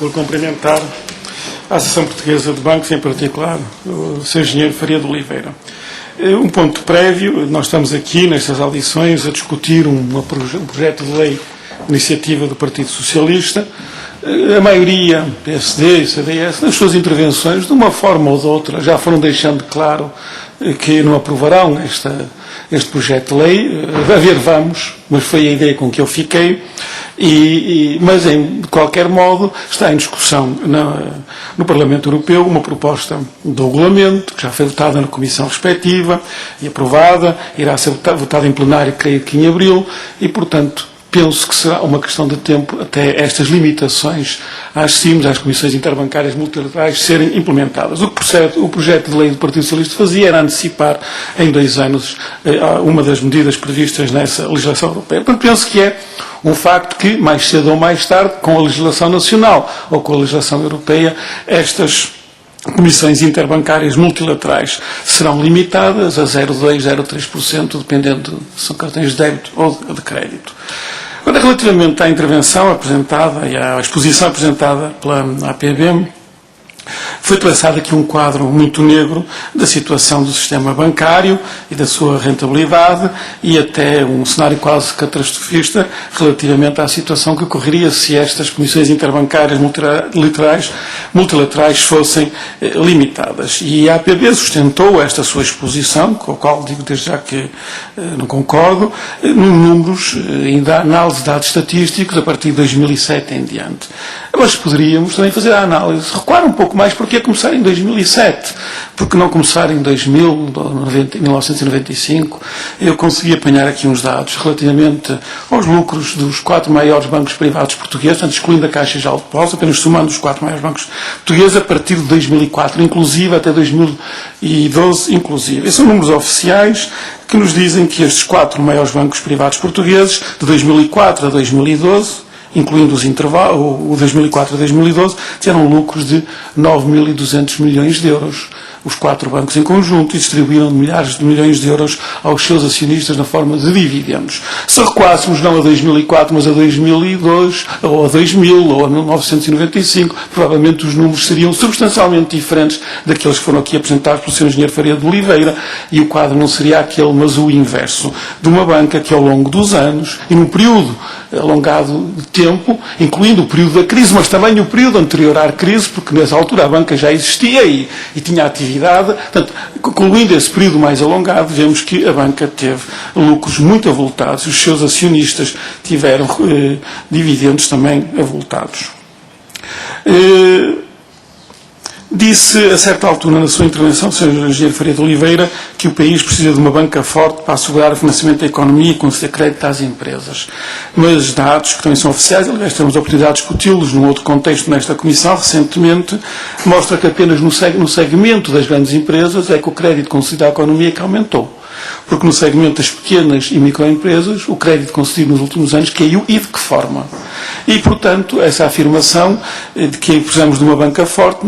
por cumprimentar a Associação Portuguesa de Bancos, em particular o Sr. Engenheiro Faria de Oliveira. Um ponto prévio, nós estamos aqui nestas audições a discutir um projeto de lei de iniciativa do Partido Socialista. A maioria, PSD e CDS, nas suas intervenções, de uma forma ou de outra, já foram deixando claro que não aprovarão este projeto de lei. A ver, vamos, mas foi a ideia com que eu fiquei. Mas, de qualquer modo, está em discussão no Parlamento Europeu uma proposta de regulamento, que já foi votada na Comissão respectiva e aprovada, irá ser votada em plenário, creio que em abril, e, portanto, penso que será uma questão de tempo até estas limitações às CIMs, às Comissões Interbancárias Multilaterais, serem implementadas. O que o projeto de lei do Partido Socialista fazia era antecipar em 2 anos uma das medidas previstas nessa legislação europeia. Portanto, penso que é um facto que, mais cedo ou mais tarde, com a legislação nacional ou com a legislação europeia, estas comissões interbancárias multilaterais serão limitadas a 0,2%, 0,3%, dependendo se são cartões de débito ou de crédito. Agora, relativamente à intervenção apresentada e à exposição apresentada pela APB, foi traçado aqui um quadro muito negro da situação do sistema bancário e da sua rentabilidade e até um cenário quase catastrofista relativamente à situação que ocorreria se estas comissões interbancárias multilaterais fossem limitadas. E a APB sustentou esta sua exposição, com a qual digo desde já que não concordo, números e análise de dados estatísticos a partir de 2007 em diante. Mas poderíamos também fazer a análise, recuar um pouco mais, porque começar em 2007, porque não começar em 1995, eu consegui apanhar aqui uns dados relativamente aos lucros dos 4 maiores bancos privados portugueses, portanto, excluindo a Caixa Geral de Depósitos, apenas somando os 4 maiores bancos portugueses a partir de 2004, inclusive, até 2012, inclusive. Esses são números oficiais que nos dizem que estes 4 maiores bancos privados portugueses, de 2004 a 2012, incluindo os intervalos, o 2004 a 2012, tiveram lucros de 9.200 milhões de euros. Os 4 bancos em conjunto distribuíram milhares de milhões de euros aos seus acionistas na forma de dividendos. Se recuássemos não a 2004, mas a 2002, ou a 2000, ou a 1995, provavelmente os números seriam substancialmente diferentes daqueles que foram aqui apresentados pelo Sr. Engenheiro Faria de Oliveira, e o quadro não seria aquele, mas o inverso, de uma banca que ao longo dos anos, e num período alongado de tempo, incluindo o período da crise, mas também o período anterior à crise, porque nessa altura a banca já existia e tinha atividade. Portanto, concluindo esse período mais alongado, vemos que a banca teve lucros muito avultados e os seus acionistas tiveram dividendos também avultados. Disse, a certa altura, na sua intervenção, o Sr. Engenheiro Faria de Oliveira, que o país precisa de uma banca forte para assegurar o financiamento da economia e conceder crédito às empresas. Mas dados que também são oficiais, aliás, temos a oportunidade de discuti-los num outro contexto nesta Comissão, recentemente, mostra que apenas no segmento das grandes empresas é que o crédito concedido à economia que aumentou. Porque no segmento das pequenas e microempresas, o crédito concedido nos últimos anos caiu, e de que forma? E, portanto, essa afirmação de que precisamos de uma banca forte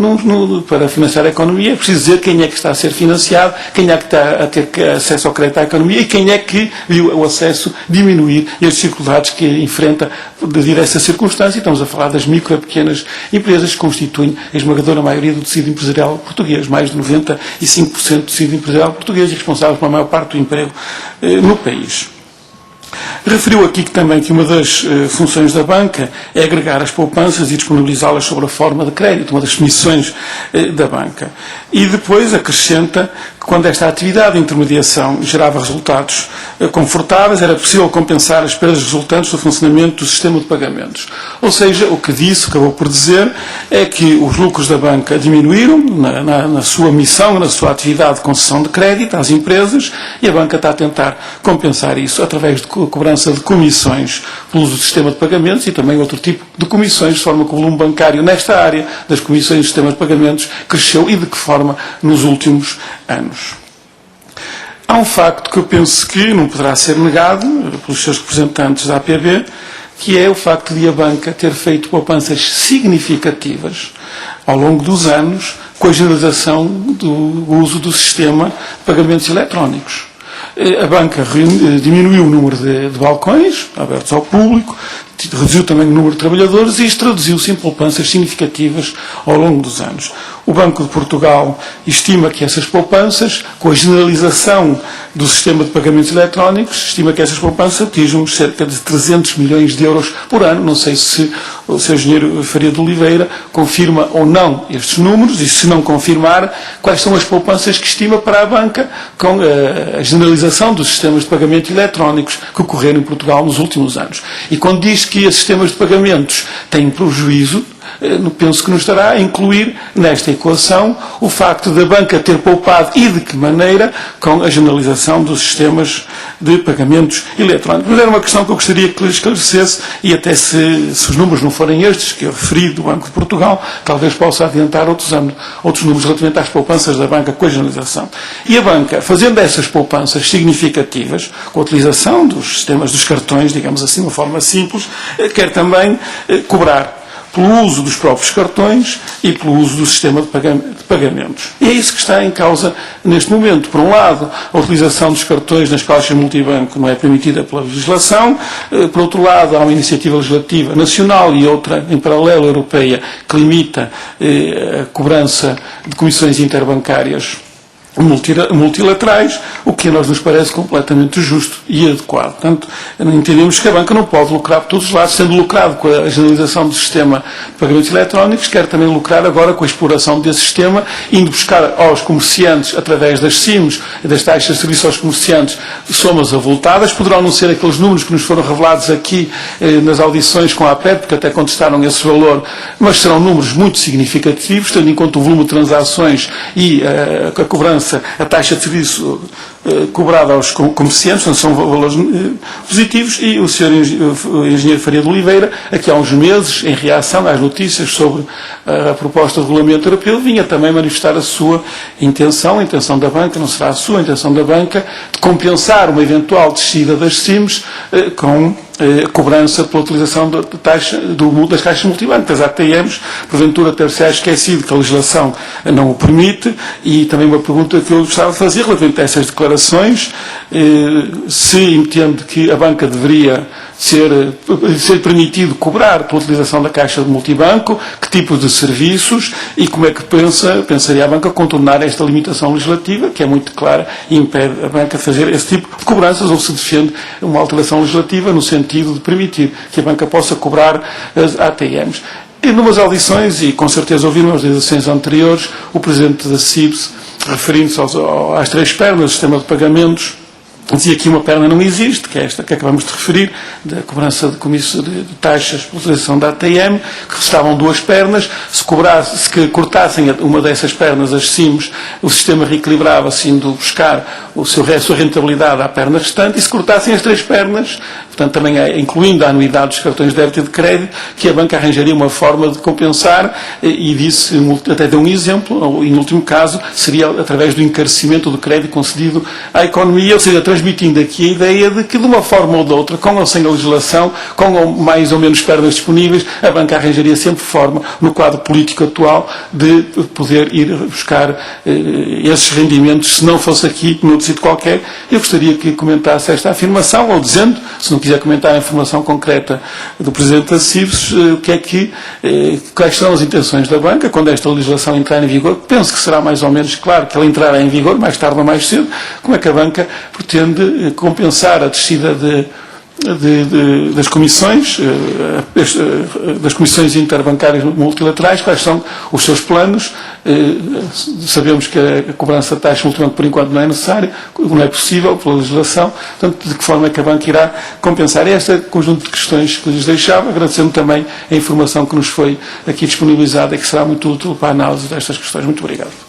para financiar a economia, é preciso dizer quem é que está a ser financiado, quem é que está a ter acesso ao crédito à economia e quem é que viu o acesso diminuir e as dificuldades que enfrenta devido a essa circunstância. Estamos a falar das micro e pequenas empresas que constituem a esmagadora maioria do tecido empresarial português, mais de 95% do tecido empresarial português, e responsável pela maior parte do emprego no país. Referiu aqui também que uma das funções da banca é agregar as poupanças e disponibilizá-las sob a forma de crédito, uma das missões da banca. E depois acrescenta que quando esta atividade de intermediação gerava resultados confortáveis, era possível compensar as perdas resultantes do funcionamento do sistema de pagamentos. Ou seja, o que disse, acabou por dizer, é que os lucros da banca diminuíram na sua missão, na sua atividade de concessão de crédito às empresas, e a banca está a tentar compensar isso através de cobrança de comissões pelo uso do sistema de pagamentos e também outro tipo de comissões, de forma que o volume bancário nesta área das comissões do sistema de pagamentos cresceu, e de que forma nos últimos anos. Há um facto que eu penso que não poderá ser negado pelos seus representantes da APB, que é o facto de a banca ter feito poupanças significativas ao longo dos anos com a generalização do uso do sistema de pagamentos eletrónicos. A banca diminuiu o número de balcões abertos ao público, reduziu também o número de trabalhadores e isto traduziu-se em poupanças significativas ao longo dos anos. O Banco de Portugal estima que essas poupanças, com a generalização do sistema de pagamentos eletrónicos, estima que essas poupanças atinjam cerca de 300 milhões de euros por ano. Não sei se o Sr. Engenheiro Faria de Oliveira confirma ou não estes números e, se não confirmar, quais são as poupanças que estima para a banca com a generalização dos sistemas de pagamento eletrónicos que ocorreram em Portugal nos últimos anos. E quando diz que esses sistemas de pagamentos têm prejuízo, penso que não estará a incluir nesta equação o facto da banca ter poupado e de que maneira com a generalização dos sistemas de pagamentos eletrónicos. Mas era uma questão que eu gostaria que lhe esclarecesse e até se os números não forem estes que eu referi do Banco de Portugal, talvez possa adiantar outros números relativamente às poupanças da banca com a generalização. E a banca, fazendo essas poupanças significativas, com a utilização dos sistemas dos cartões, digamos assim, de uma forma simples, quer também cobrar pelo uso dos próprios cartões e pelo uso do sistema de pagamentos. E é isso que está em causa neste momento. Por um lado, a utilização dos cartões nas caixas multibanco não é permitida pela legislação. Por outro lado, há uma iniciativa legislativa nacional e outra, em paralelo, europeia, que limita a cobrança de comissões interbancárias multilaterais, o que a nós nos parece completamente justo e adequado. Portanto, entendemos que a banca não pode lucrar por todos os lados, sendo lucrado com a generalização do sistema de pagamentos eletrónicos, quer também lucrar agora com a exploração desse sistema, indo buscar aos comerciantes, através das SIMs e das taxas de serviço aos comerciantes, somas avultadas. Poderão não ser aqueles números que nos foram revelados aqui nas audições com a APEP, porque até contestaram esse valor, mas serão números muito significativos, tendo em conta o volume de transações e a cobrança, a taxa de serviço cobrada aos comerciantes, portanto, são valores positivos, e o Sr. Engenheiro Faria de Oliveira, aqui há uns meses, em reação às notícias sobre a proposta de regulamento europeu, vinha também manifestar a sua intenção, a intenção da banca, não será a sua, a intenção da banca, de compensar uma eventual descida das SIMs com a cobrança pela utilização das caixas multibanco, das ATMs, porventura ter-se esquecido que a legislação não o permite. E também uma pergunta que eu gostava de fazer relativamente a essas declarações, se entende que a banca deveria ser permitido cobrar pela utilização da caixa de multibanco, que tipo de serviços, e como é que pensaria a banca contornar esta limitação legislativa, que é muito clara e impede a banca de fazer esse tipo de cobranças, ou se defende uma alteração legislativa no sentido de permitir que a banca possa cobrar as ATMs. Em numas audições, e com certeza ouviram as audições anteriores, o Presidente da CIBS, referindo-se às três pernas do sistema de pagamentos, dizia que uma perna não existe, que é esta que acabamos de referir, da cobrança de taxas por utilização da ATM, que restavam duas pernas. Se cortassem uma dessas pernas, as SIMs, o sistema reequilibrava-se, indo buscar a sua rentabilidade à perna restante, e se cortassem as três pernas, portanto também incluindo a anuidade dos cartões de débito e de crédito, que a banca arranjaria uma forma de compensar, e disse, até deu um exemplo, em último caso, seria através do encarecimento do crédito concedido à economia, ou seja, transmitindo aqui a ideia de que, de uma forma ou de outra, com ou sem a legislação, com ou mais ou menos perdas disponíveis, a banca arranjaria sempre forma, no quadro político atual, de poder ir buscar esses rendimentos, se não fosse aqui, noutro sítio qualquer. Eu gostaria que comentasse esta afirmação, ou dizendo, se não quiser comentar a informação concreta do Presidente da CIBS, quais são as intenções da banca, quando esta legislação entrar em vigor. Penso que será mais ou menos claro que ela entrará em vigor, mais tarde ou mais cedo. Como é que a banca pretende compensar a descida das comissões interbancárias multilaterais? Quais são os seus planos? Sabemos que a cobrança de taxa multibanco por enquanto não é necessária, não é possível pela legislação. Portanto, de que forma é que a banca irá compensar? Este é o conjunto de questões que lhes deixava, agradecendo também a informação que nos foi aqui disponibilizada e que será muito útil para a análise destas questões. Muito obrigado.